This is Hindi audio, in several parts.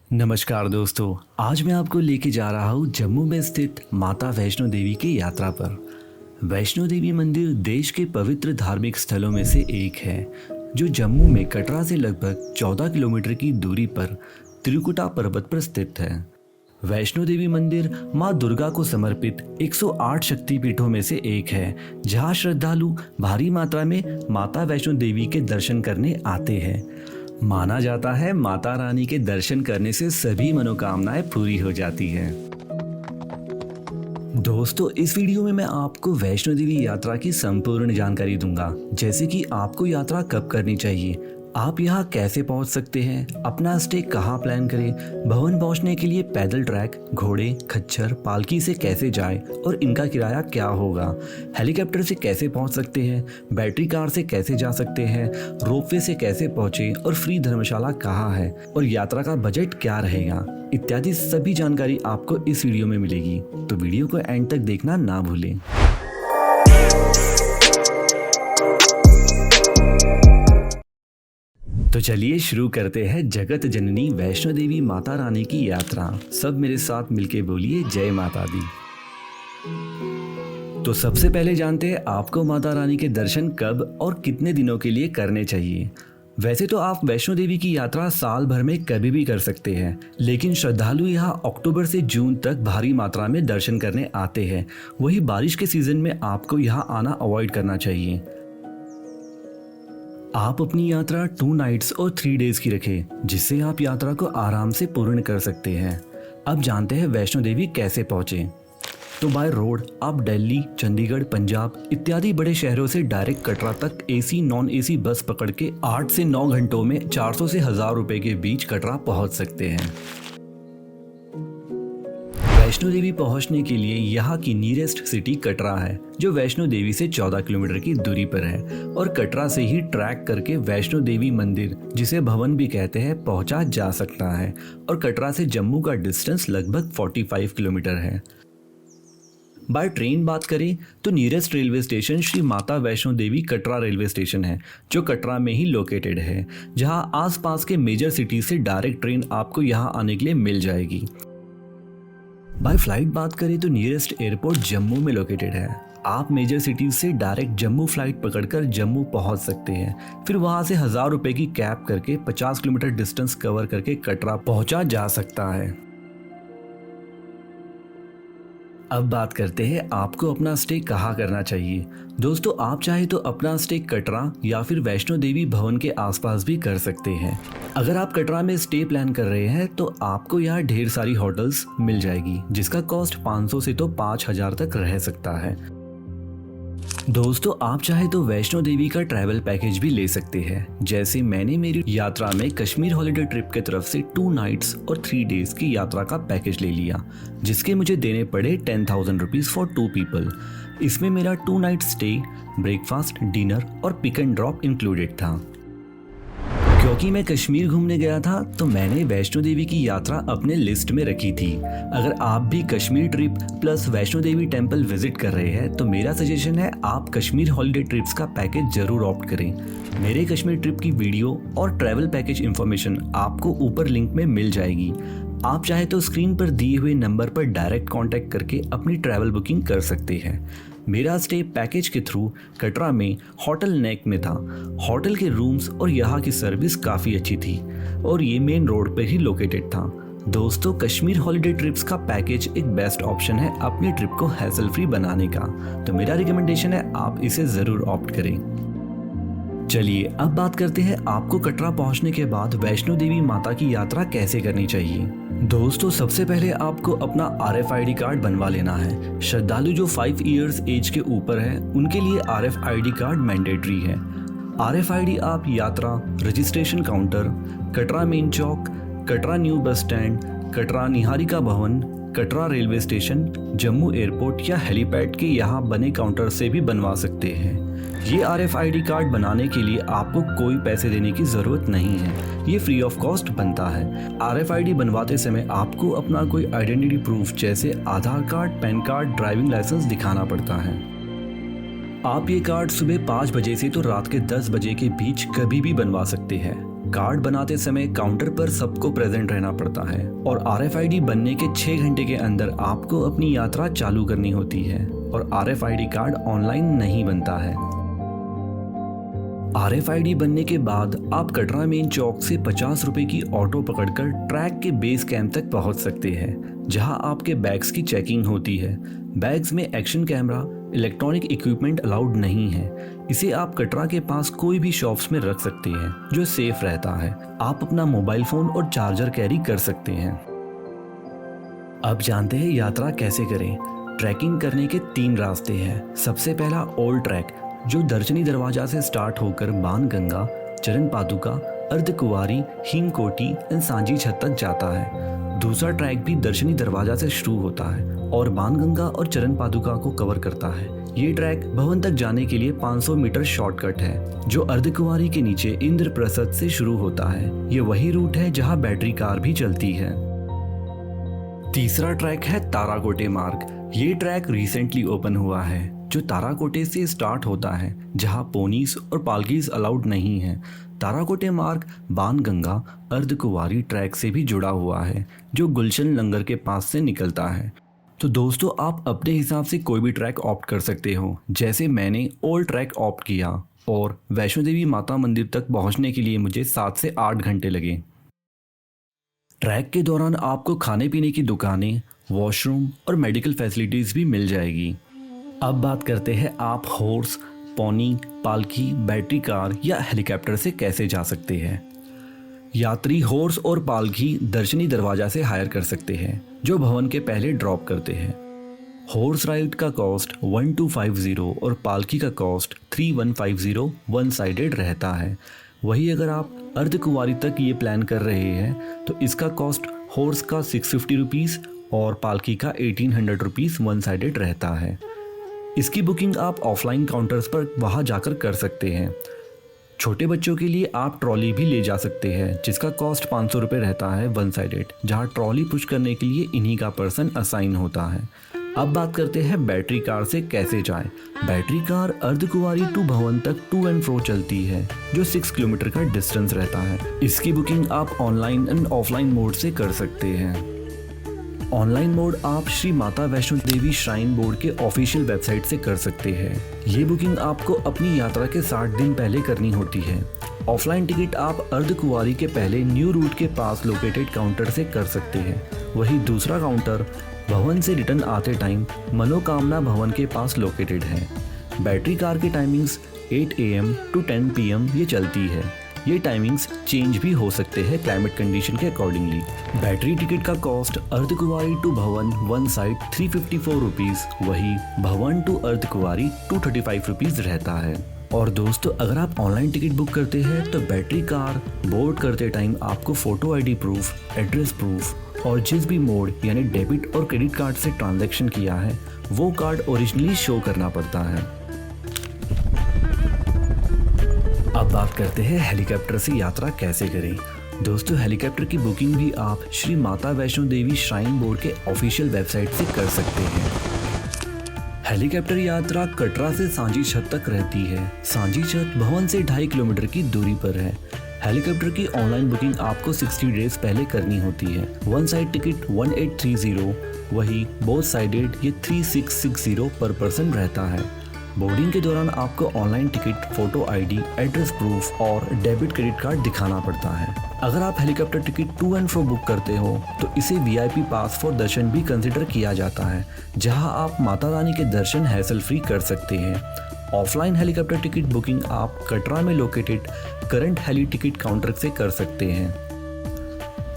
नमस्कार दोस्तों, आज मैं आपको लेके जा रहा हूँ जम्मू में स्थित माता वैष्णो देवी की यात्रा पर। वैष्णो देवी मंदिर देश के पवित्र धार्मिक स्थलों में से एक है, जो जम्मू में कटरा से लगभग 14 किलोमीटर की दूरी पर त्रिकुटा पर्वत पर स्थित है। वैष्णो देवी मंदिर माँ दुर्गा को समर्पित 108 शक्तिपीठों में से एक है, जहाँ श्रद्धालु भारी मात्रा में माता वैष्णो देवी के दर्शन करने आते हैं। माना जाता है माता रानी के दर्शन करने से सभी मनोकामनाएं पूरी हो जाती हैं। दोस्तों, इस वीडियो में मैं आपको वैष्णो देवी यात्रा की संपूर्ण जानकारी दूंगा, जैसे कि आपको यात्रा कब करनी चाहिए, आप यहाँ कैसे पहुँच सकते हैं, अपना स्टे कहाँ प्लान करें, भवन पहुँचने के लिए पैदल ट्रैक, घोड़े, खच्चर, पालकी से कैसे जाएं और इनका किराया क्या होगा, हेलीकॉप्टर से कैसे पहुँच सकते हैं, बैटरी कार से कैसे जा सकते हैं, रोपवे से कैसे पहुँचे और फ्री धर्मशाला कहाँ है और यात्रा का बजट क्या रहेगा, इत्यादि सभी जानकारी आपको इस वीडियो में मिलेगी। तो वीडियो को एंड तक देखना ना भूलें। तो चलिए शुरू करते हैं जगत जननी वैष्णो देवी माता रानी की यात्रा। सब मेरे साथ मिलके बोलिए जय माता दी। तो सबसे पहले जानते हैं आपको माता रानी के दर्शन कब और कितने दिनों के लिए करने चाहिए। वैसे तो आप वैष्णो देवी की यात्रा साल भर में कभी भी कर सकते हैं, लेकिन श्रद्धालु यहाँ अक्टूबर से जून तक भारी मात्रा में दर्शन करने आते हैं। वही बारिश के सीजन में आपको यहाँ आना अवॉइड करना चाहिए। आप अपनी यात्रा 2 नाइट्स और 3 डेज की रखें, जिससे आप यात्रा को आराम से पूर्ण कर सकते हैं। अब जानते हैं वैष्णो देवी कैसे पहुँचे। तो बाय रोड आप दिल्ली, चंडीगढ़, पंजाब इत्यादि बड़े शहरों से डायरेक्ट कटरा तक एसी नॉन एसी बस पकड़ के 8 से 9 घंटों में 400 से 1000 रुपए के बीच कटरा पहुंच सकते हैं। वैष्णो देवी पहुंचने के लिए यहाँ की नियरेस्ट सिटी कटरा है, जो वैष्णो देवी से 14 किलोमीटर की दूरी पर है, और कटरा से ही ट्रैक करके वैष्णो देवी मंदिर, जिसे भवन भी कहते हैं, पहुंचा जा सकता है। और कटरा से जम्मू का डिस्टेंस लगभग 45 किलोमीटर है। बाय ट्रेन बात करें तो nearest railway station Shri Mata Vaishno Devi Katra railway station है, जो कटरा में ही लोकेटेड है, जहां आसपास के मेजर सिटी से डायरेक्ट ट्रेन आपको यहां आने के लिए मिल जाएगी। बाय फ्लाइट बात करें तो नियरेस्ट एयरपोर्ट जम्मू में लोकेटेड है। आप मेजर सिटीज से डायरेक्ट जम्मू फ्लाइट पकड़कर जम्मू पहुंच सकते हैं, फिर वहां से 1000 रुपए की कैब करके 50 किलोमीटर डिस्टेंस कवर करके कटरा पहुंचा जा सकता है। अब बात करते हैं आपको अपना स्टे कहाँ करना चाहिए। दोस्तों, आप चाहे तो अपना स्टे कटरा या फिर वैष्णो देवी भवन के आसपास भी कर सकते हैं। अगर आप कटरा में स्टे प्लान कर रहे हैं तो आपको यहाँ ढेर सारी होटल्स मिल जाएगी, जिसका कॉस्ट 500 से तो 5000 तक रह सकता है। दोस्तों, आप चाहे तो वैष्णो देवी का ट्रैवल पैकेज भी ले सकते हैं। जैसे मैंने मेरी यात्रा में कश्मीर हॉलिडे ट्रिप की तरफ से 2 नाइट्स और 3 डेज की यात्रा का पैकेज ले लिया, जिसके मुझे देने पड़े 10,000 रुपीज फॉर 2 पीपल। इसमें मेरा 2 नाइट स्टे, ब्रेकफास्ट, डिनर और पिक एंड ड्रॉप इंक्लूडेड था। क्योंकि मैं कश्मीर घूमने गया था तो मैंने वैष्णो देवी की यात्रा अपने लिस्ट में रखी थी। अगर आप भी Kashmir trip plus Vaishno Devi temple visit कर रहे हैं तो मेरा सजेशन है आप कश्मीर हॉलिडे ट्रिप्स का पैकेज जरूर ऑप्ट करें। मेरे कश्मीर ट्रिप की वीडियो और ट्रैवल पैकेज इंफॉर्मेशन आपको ऊपर लिंक में मिल जाएगी। आप चाहे तो स्क्रीन पर दिए हुए नंबर पर डायरेक्ट कांटेक्ट करके अपनी ट्रैवल बुकिंग कर सकते हैं। मेरा स्टे पैकेज के थ्रू कटरा में होटल नेक में था। होटल के रूम्स और यहाँ की सर्विस काफ़ी अच्छी थी और ये मेन रोड पर ही लोकेटेड था। दोस्तों, कश्मीर हॉलिडे ट्रिप्स का पैकेज एक बेस्ट ऑप्शन है अपनी ट्रिप को हैसल फ्री बनाने का, तो मेरा रिकमेंडेशन है आप इसे ज़रूर ऑप्ट करें। चलिए अब बात करते हैं आपको कटरा पहुंचने के बाद वैष्णो देवी माता की यात्रा कैसे करनी चाहिए। दोस्तों, सबसे पहले आपको अपना RFID कार्ड बनवा लेना है। श्रद्धालु जो 5 इयर्स एज के ऊपर है उनके लिए RFID कार्ड मैंडेटरी है। RFID आप यात्रा, रजिस्ट्रेशन काउंटर, कटरा मेन चौक, Katra new bus stand, Katra Niharika Bhawan, Katra railway station, Jammu airport या हेलीपैड के यहाँ बने काउंटर से भी बनवा सकते हैं। ये RFID कार्ड बनाने के लिए आपको कोई पैसे देने की ज़रूरत नहीं है, ये फ्री ऑफ कॉस्ट बनता है। RFID बनवाते समय आपको अपना कोई आइडेंटिटी प्रूफ जैसे Aadhaar card, PAN card, driving licence दिखाना पड़ता है। आप ये कार्ड सुबह 5 बजे से तो रात के 10 बजे के बीच कभी भी बनवा सकते हैं। कार्ड बनाते समय काउंटर पर सबको प्रेजेंट रहना पड़ता है और RFID बनने के 6 घंटे के अंदर आपको अपनी यात्रा चालू करनी होती है और RFID कार्ड ऑनलाइन नहीं बनता है। RFID बनने के बाद आप कटरा मेन चौक से 50 रुपए की ऑटो पकड़कर ट्रैक के बेस कैंप तक पहुंच सकते हैं, जहां आपके बैग्स की चेकिंग होती है। बैग्स में action camera, electronic equipment allowed नहीं है। इसे आप कटरा के पास कोई भी शॉप्स में रख सकते हैं जो सेफ रहता है। आप अपना मोबाइल फोन और चार्जर कैरी कर सकते हैं। अब जानते हैं यात्रा कैसे करें। ट्रैकिंग करने के 3 रास्ते हैं। सबसे पहला ओल्ड ट्रैक, जो दर्शनी दरवाजा से स्टार्ट होकर बाणगंगा, चरण पादुका, अर्धकुंवारी, हिमकोटी एंड सांची छत तक जाता है। दूसरा ट्रैक भी दर्शनी दरवाजा से शुरू होता है और बाणगंगा और चरण पादुका को कवर करता है। ये ट्रैक भवन तक जाने के लिए 500 मीटर शॉर्टकट है, जो अर्धकुंवारी के नीचे इंद्रप्रस्थ से शुरू होता है। ये वही रूट है जहाँ बैटरी कार भी चलती है। तीसरा ट्रैक है ताराकोटे मार्ग। ये ट्रैक रिसेंटली ओपन हुआ है, जो ताराकोटे से स्टार्ट होता है, जहां पोनीस और पालकीज अलाउड नहीं है। ताराकोटे मार्ग बाणगंगा अर्धकुंवारी ट्रैक से भी जुड़ा हुआ है, जो गुलशन लंगर के पास से निकलता है। तो दोस्तों, आप अपने हिसाब से कोई भी ट्रैक ऑप्ट कर सकते हो। जैसे मैंने ओल्ड ट्रैक ऑप्ट किया और वैष्णो देवी माता मंदिर तक पहुंचने के लिए मुझे 7 से 8 घंटे लगे। ट्रैक के दौरान आपको खाने पीने की दुकानें, वॉशरूम और मेडिकल फैसिलिटीज भी मिल जाएगी। अब बात करते हैं आप हॉर्स, पोनी, पालकी, बैटरी कार या हेलीकॉप्टर से कैसे जा सकते हैं। यात्री हॉर्स और पालकी दर्शनी दरवाजा से हायर कर सकते हैं, जो भवन के पहले ड्रॉप करते हैं। हॉर्स राइड का कॉस्ट 1250 और पालकी का कॉस्ट 3150 वन साइडेड रहता है। वही अगर आप अर्धकुंवारी तक ये प्लान कर रहे हैं तो इसका कॉस्ट हॉर्स का 650 रुपीज़ और पालकी का 1800 रुपीज़ वन साइडेड रहता है। इसकी बुकिंग आप ऑफलाइन काउंटर्स पर वहां जाकर कर सकते हैं। छोटे बच्चों के लिए आप ट्रॉली भी ले जा सकते हैं, जिसका कॉस्ट 500 रुपये रहता है वन साइडेड, जहां ट्रॉली पुश करने के लिए इन्हीं का पर्सन असाइन होता है। अब बात करते हैं बैटरी कार से कैसे जाएं। बैटरी कार अर्धकुंवारी टू भवन तक टू एंड फ्रो चलती है, जो 6 किलोमीटर का डिस्टेंस रहता है। इसकी बुकिंग आप ऑनलाइन एंड ऑफलाइन मोड से कर सकते हैं। ऑनलाइन मोड आप श्री माता वैष्णो देवी श्राइन बोर्ड के ऑफिशियल वेबसाइट से कर सकते हैं। ये बुकिंग आपको अपनी यात्रा के 60 दिन पहले करनी होती है। ऑफलाइन टिकट आप अर्धकुंवारी के पहले न्यू रूट के पास लोकेटेड काउंटर से कर सकते हैं। वही दूसरा काउंटर भवन से रिटर्न आते टाइम मनोकामना भवन के पास लोकेटेड है। बैटरी कार की टाइमिंग्स 8 AM to 10 PM ये चलती है। ये टाइमिंग्स चेंज भी हो सकते हैं क्लाइमेट कंडीशन के अकॉर्डिंगली। बैटरी टिकट का कॉस्ट अर्धकुंवारी टू भवन वन साइड 354 रुपीज़, वही भवन टू अर्धकुंवारी 235 रुपीज़ रहता है। और दोस्तों, अगर आप ऑनलाइन टिकट बुक करते हैं तो बैटरी कार बोर्ड करते टाइम आपको photo ID proof, address proof और जिस भी मोड यानी डेबिट और क्रेडिट कार्ड से ट्रांजैक्शन किया है वो कार्ड ओरिजिनली शो करना पड़ता है। अब बात करते हैं हेलीकॉप्टर से यात्रा कैसे करें। दोस्तों, हेलीकॉप्टर की बुकिंग भी आप श्री माता वैष्णो देवी श्राइन बोर्ड के ऑफिशियल वेबसाइट से कर सकते हैं। हेलीकॉप्टर यात्रा कटरा से सांची छत तक रहती है। सांची छत भवन से 2.5 किलोमीटर की दूरी पर है। हेलीकॉप्टर की ऑनलाइन बुकिंग आपको 60 डेज पहले करनी होती है। वन साइड टिकट 1830, वही बोथ साइडेड ये 3660 पर पर्सन रहता है। बोर्डिंग के दौरान आपको online ticket, photo ID, address proof और डेबिट क्रेडिट कार्ड दिखाना पड़ता है। अगर आप helicopter ticket to and fro book करते हो तो इसे VIP पास फॉर दर्शन भी कंसिडर किया जाता है, जहां आप माता रानी के दर्शन हैसल फ्री कर सकते हैं। ऑफलाइन हेलीकॉप्टर टिकट बुकिंग आप कटरा में located current heli ticket counter से कर सकते हैं।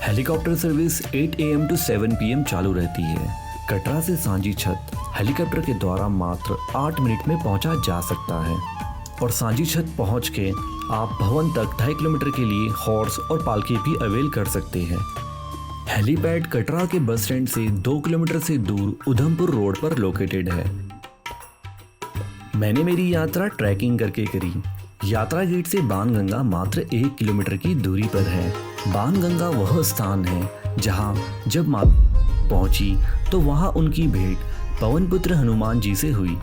Helicopter service 8 AM to 7 PM चालू रहती है। कटरा से सांची छत हेलीकॉप्टर के द्वारा मात्र 8 मिनट में पहुंचा जा सकता है और सांची छत पहुंच के आप भवन तक 2.5 किलोमीटर के लिए हॉर्स और पालकी भी अवेल कर सकते हैं। हेलीपैड कटरा के बस स्टैंड से 2 किलोमीटर से दूर उधमपुर रोड पर लोकेटेड है। मैंने मेरी यात्रा ट्रैकिंग करके करी। यात्रा गेट से बाणगंगा मात्र 1 किलोमीटर की दूरी पर है। बाणगंगा वह स्थान है जहां जब माता पहुंची तो वहां उनकी भेंट पवन पुत्र हनुमान जी से हुई,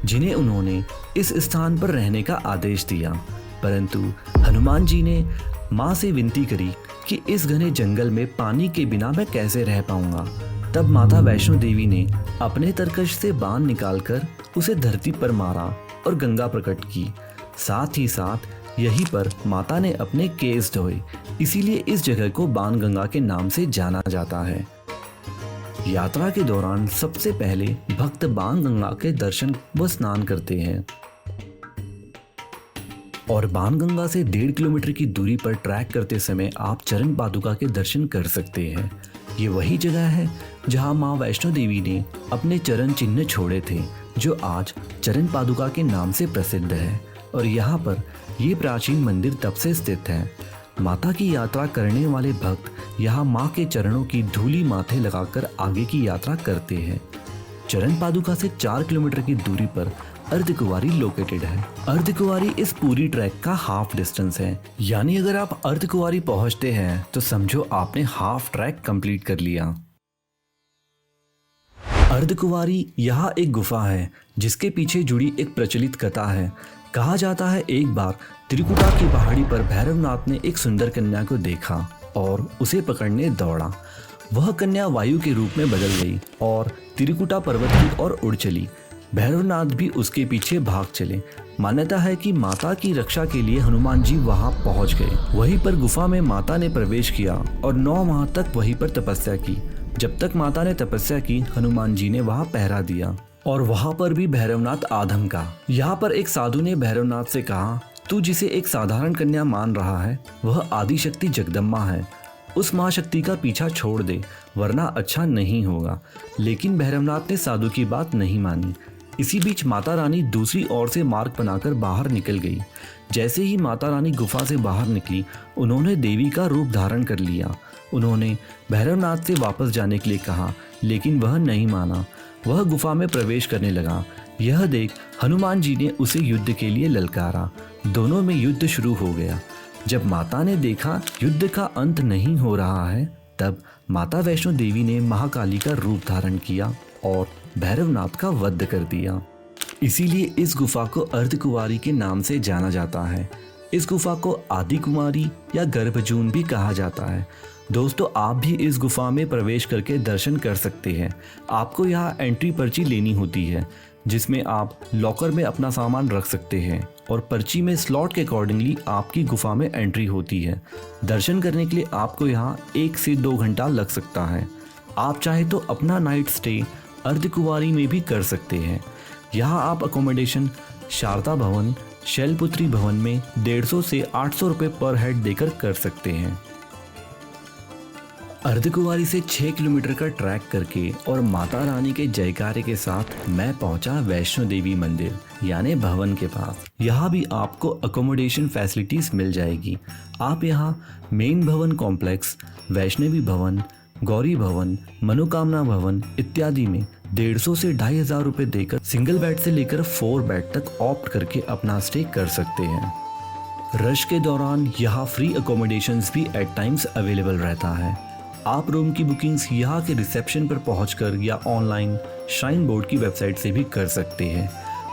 जिन्हें उन्होंने इस स्थान पर रहने का आदेश दिया, परंतु हनुमान जी ने माँ से विनती करी कि इस घने जंगल में पानी के बिना मैं कैसे रह पाऊंगा। तब माता वैष्णो देवी ने अपने तरकश से बाण निकालकर उसे धरती पर मारा और गंगा प्रकट की। साथ ही साथ यहीं पर माता ने अपने केस धोए, इसीलिए इस जगह को बाण गंगा के नाम से जाना जाता है। यात्रा के दौरान सबसे पहले भक्त बाण गंगा के दर्शन व स्नान करते हैं और बाण गंगा से 1.5 किलोमीटर की दूरी पर ट्रैक करते समय आप चरण पादुका के दर्शन कर सकते हैं। ये वही जगह है जहां मां वैष्णो देवी ने अपने चरण चिन्ह छोड़े थे, जो आज चरण पादुका के नाम से प्रसिद्ध है और यहाँ पर ये प्राचीन मंदिर तब से स्थित है। माता की यात्रा करने वाले भक्त यहाँ माँ के चरणों की धूली माथे लगाकर आगे की यात्रा करते हैं। चरण पादुका से 4 किलोमीटर की दूरी पर अर्धकुंवारी लोकेटेड है। अर्धकुंवारी इस पूरी ट्रैक का हाफ डिस्टेंस है, यानी अगर आप अर्धकुंवारी पहुंचते हैं तो समझो आपने हाफ ट्रैक कंप्लीट कर लिया। अर्धकुंवारी यहाँ एक गुफा है जिसके पीछे जुड़ी एक प्रचलित कथा है। कहा जाता है एक बार त्रिकुटा की पहाड़ी पर भैरवनाथ ने एक सुंदर कन्या को देखा और उसे पकड़ने दौड़ा। वह कन्या वायु के रूप में बदल गई और त्रिकुटा पर्वत की ओर उड़ चली। भैरवनाथ भी उसके पीछे भाग चले। मान्यता है कि माता की रक्षा के लिए हनुमान जी वहां पहुंच गए। वहीं पर गुफा में माता ने प्रवेश किया और 9 माह तक वहीं पर तपस्या की। जब तक माता ने तपस्या की, हनुमान जी ने वहां पहरा दिया और वहां पर भी भैरवनाथ आधम का। यहाँ पर एक साधु ने भैरवनाथ से कहा, तू जिसे एक साधारण कन्या मान रहा है वह आदिशक्ति जगदम्बा है। उस माँ शक्ति का पीछा छोड़ दे वरना अच्छा नहीं होगा। लेकिन भैरवनाथ ने साधु की बात नहीं मानी। इसी बीच माता रानी दूसरी ओर से मार्ग बनाकर बाहर निकल गई। जैसे ही माता रानी गुफा से बाहर निकली, उन्होंने देवी का रूप धारण कर लिया। उन्होंने भैरवनाथ से वापस जाने के लिए कहा, लेकिन वह नहीं माना। वह गुफा में प्रवेश करने लगा। यह देख हनुमान जी ने उसे युद्ध के लिए ललकारा। दोनों में युद्ध शुरू हो गया। जब माता ने देखा युद्ध का अंत नहीं हो रहा है, तब माता वैष्णो देवी ने महाकाली का रूप धारण किया और भैरवनाथ का वध कर दिया। इसीलिए इस गुफा को अर्धकुंवारी के नाम से जाना जाता है। इस गुफा को आदि कुमारी या गर्भजून भी कहा जाता है। दोस्तों, आप भी इस गुफा में प्रवेश करके दर्शन कर सकते हैं। आपको यहाँ एंट्री पर्ची लेनी होती है, जिसमें आप लॉकर में अपना सामान रख सकते हैं और पर्ची में स्लॉट के अकॉर्डिंगली आपकी गुफा में एंट्री होती है। दर्शन करने के लिए आपको यहाँ 1 से 2 घंटा लग सकता है। आप चाहे तो अपना नाइट स्टे अर्धकुंवारी में भी कर सकते हैं। यहाँ आप अकोमोडेशन शारदा भवन, शैलपुत्री भवन में 150 से 800 रुपये पर हेड देकर कर सकते हैं। अर्धकुंवारी से 6 किलोमीटर का ट्रैक करके और माता रानी के जयकारे के साथ मैं पहुंचा वैष्णो देवी मंदिर यानी भवन के पास। यहाँ भी आपको अकोमोडेशन फैसिलिटीज मिल जाएगी। आप यहाँ मेन भवन कॉम्प्लेक्स, वैष्णवी भवन, गौरी भवन, मनोकामना भवन इत्यादि में 150 से 2500 रुपये देकर सिंगल बेड से लेकर 4 बेड तक ऑप्ट करके अपना स्टे कर सकते हैं। रश के दौरान यहाँ फ्री अकोमोडेशंस भी एट टाइम्स अवेलेबल रहता है। आप रूम की बुकिंग्स यहाँ के रिसेप्शन पर पहुंचकर या ऑनलाइन श्राइन बोर्ड की वेबसाइट से भी कर सकते हैं।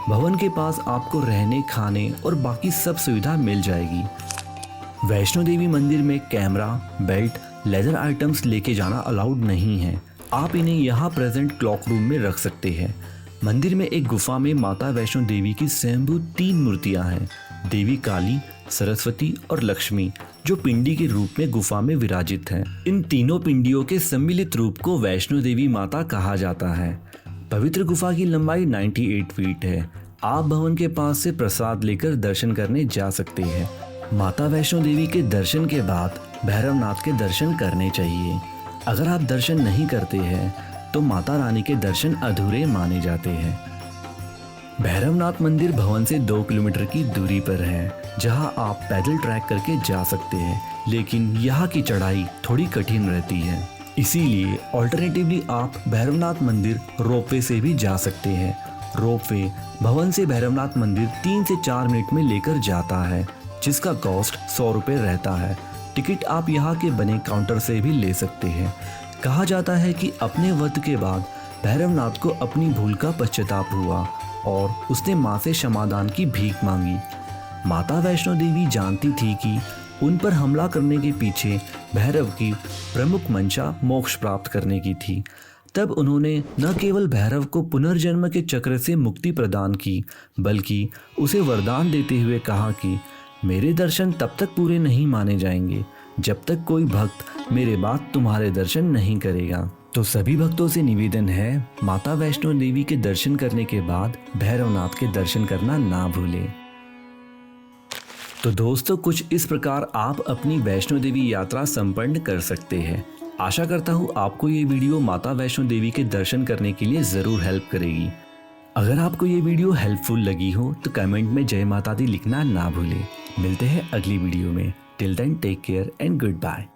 भवन के पास आपको रहने, खाने और बाकी सब सुविधा मिल जाएगी। वैष्णो देवी मंदिर में कैमरा, बेल्ट, लेदर आइटम्स लेके जाना अलाउड नहीं है। आप इन्हें यहाँ प्रेजेंट क्लॉक रूम में रख सकते हैं। मंदिर में एक गुफा में माता वैष्णो देवी की स्वयंभू 3 मूर्तियाँ हैं, देवी काली, सरस्वती और लक्ष्मी, जो पिंडी के रूप में गुफा में विराजित हैं। इन तीनों पिंडियों के सम्मिलित रूप को वैष्णो देवी माता कहा जाता है। पवित्र गुफा की लंबाई 98 फीट है। आप भवन के पास से प्रसाद लेकर दर्शन करने जा सकते हैं। माता वैष्णो देवी के दर्शन के बाद भैरवनाथ के दर्शन करने चाहिए। अगर आप दर्शन नहीं करते हैं तो माता रानी के दर्शन अधूरे माने जाते हैं। भैरवनाथ मंदिर भवन से 2 किलोमीटर की दूरी पर है, जहां आप पैदल ट्रैक करके जा सकते हैं, लेकिन यहाँ की चढ़ाई थोड़ी कठिन रहती है। इसीलिए ऑल्टरनेटिवली आप भैरवनाथ मंदिर रोपवे से भी जा सकते हैं। रोपवे भवन से भैरवनाथ मंदिर 3 से 4 मिनट में लेकर जाता है, जिसका कॉस्ट 100 रुपये रहता है। टिकट आप यहाँ के बने काउंटर से भी ले सकते हैं। कहा जाता है कि अपने वध के बाद भैरवनाथ को अपनी भूल का पश्चाताप हुआ और उसने माँ से क्षमादान की भीख मांगी। माता वैष्णो देवी जानती थी कि उन पर हमला करने के पीछे भैरव की प्रमुख मंशा मोक्ष प्राप्त करने की थी। तब उन्होंने न केवल भैरव को पुनर्जन्म के चक्र से मुक्ति प्रदान की, बल्कि उसे वरदान देते हुए कहा कि मेरे दर्शन तब तक पूरे नहीं माने जाएंगे जब तक कोई भक्त मेरे बाद तुम्हारे दर्शन नहीं करेगा। तो सभी भक्तों से निवेदन है, माता वैष्णो देवी के दर्शन करने के बाद भैरवनाथ के दर्शन करना ना भूलें। तो दोस्तों, कुछ इस प्रकार आप अपनी वैष्णो देवी यात्रा संपन्न कर सकते हैं। आशा करता हूँ आपको ये वीडियो माता वैष्णो देवी के दर्शन करने के लिए ज़रूर हेल्प करेगी। अगर आपको ये वीडियो हेल्पफुल लगी हो तो कमेंट में जय माता दी लिखना ना भूलें। मिलते हैं अगली वीडियो में। Till then take care and good bye.